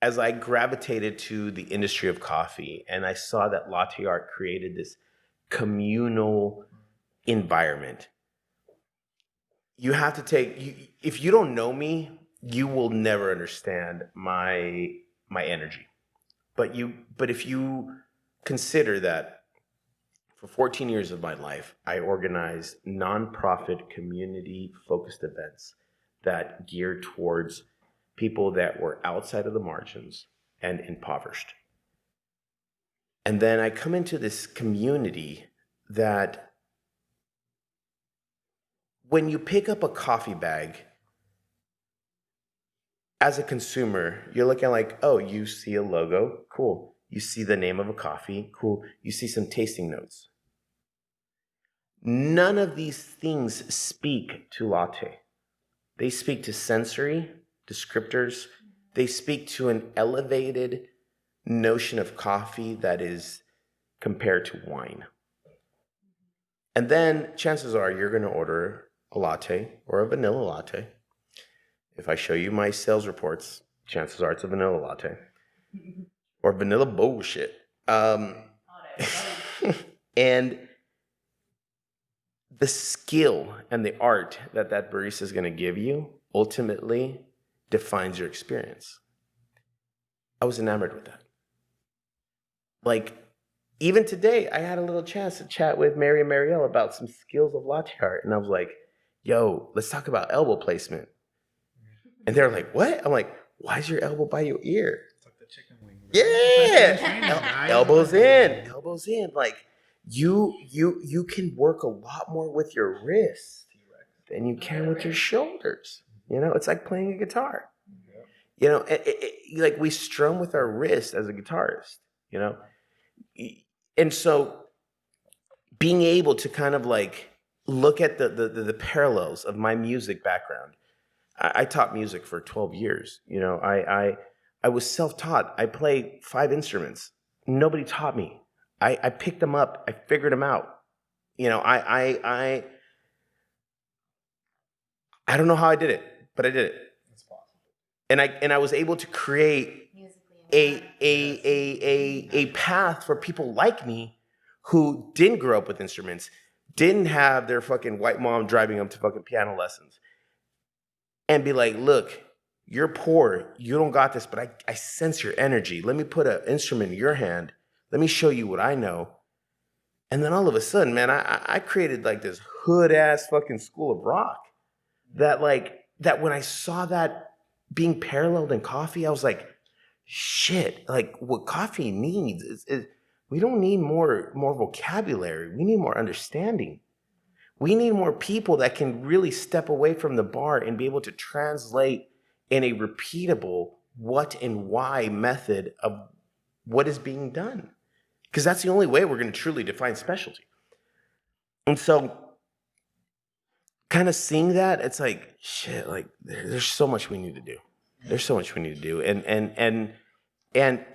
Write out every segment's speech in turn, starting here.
as I gravitated to the industry of coffee and I saw that latte art created this communal environment, you have to if you don't know me, you will never understand my energy. But if you consider that for 14 years of my life, I organized nonprofit community focused events that geared towards people that were outside of the margins and impoverished. And then I come into this community that when you pick up a coffee bag, as a consumer, you're looking like, oh, you see a logo, cool. You see the name of a coffee, cool. You see some tasting notes. None of these things speak to latte. They speak to sensory descriptors. They speak to an elevated notion of coffee that is compared to wine. And then chances are you're going to order a latte or a vanilla latte. If I show you my sales reports, chances are it's a vanilla latte or vanilla bullshit. And the skill and the art that barista is going to give you ultimately defines your experience. I was enamored with that. Like, even today, I had a little chance to chat with Mary and Marielle about some skills of latte art. And I was like, yo, let's talk about elbow placement. And they're like, what? I'm like, why is your elbow by your ear? It's like the chicken wing. Yeah. Elbows in. Like, you can work a lot more with your wrist than you can with your shoulders. You know, it's like playing a guitar. You know, like we strum with our wrist as a guitarist, you know? And so being able to kind of like look at the parallels of my music background. I taught music for 12 years. You know, I was self-taught. I played 5 instruments. Nobody taught me. I picked them up. I figured them out. You know, I don't know how I did it, but I did it. It's possible. And I was able to create a path for people like me who didn't grow up with instruments, didn't have their fucking white mom driving them to fucking piano lessons, and be like, look, you're poor, you don't got this, but I sense your energy. Let me put an instrument in your hand. Let me show you what I know. And then all of a sudden, man, I created like this hood ass fucking school of rock that when I saw that being paralleled in coffee, I was like, shit, like what coffee needs is we don't need more vocabulary. We need more understanding. We need more people that can really step away from the bar and be able to translate in a repeatable what and why method of what is being done. Because that's the only way we're going to truly define specialty. And so kind of seeing that, it's like, shit, like there's so much we need to do. There's so much we need to do. And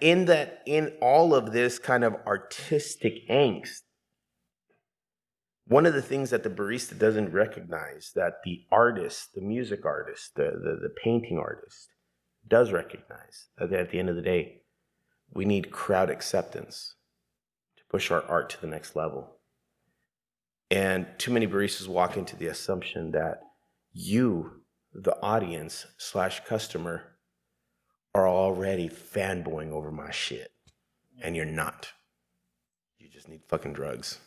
in all of this kind of artistic angst, one of the things that the barista doesn't recognize, that the artist, the music artist, the painting artist does recognize, that at the end of the day, we need crowd acceptance to push our art to the next level. And too many baristas walk into the assumption that you, the audience / customer, are already fanboying over my shit. And you're not. You just need fucking drugs.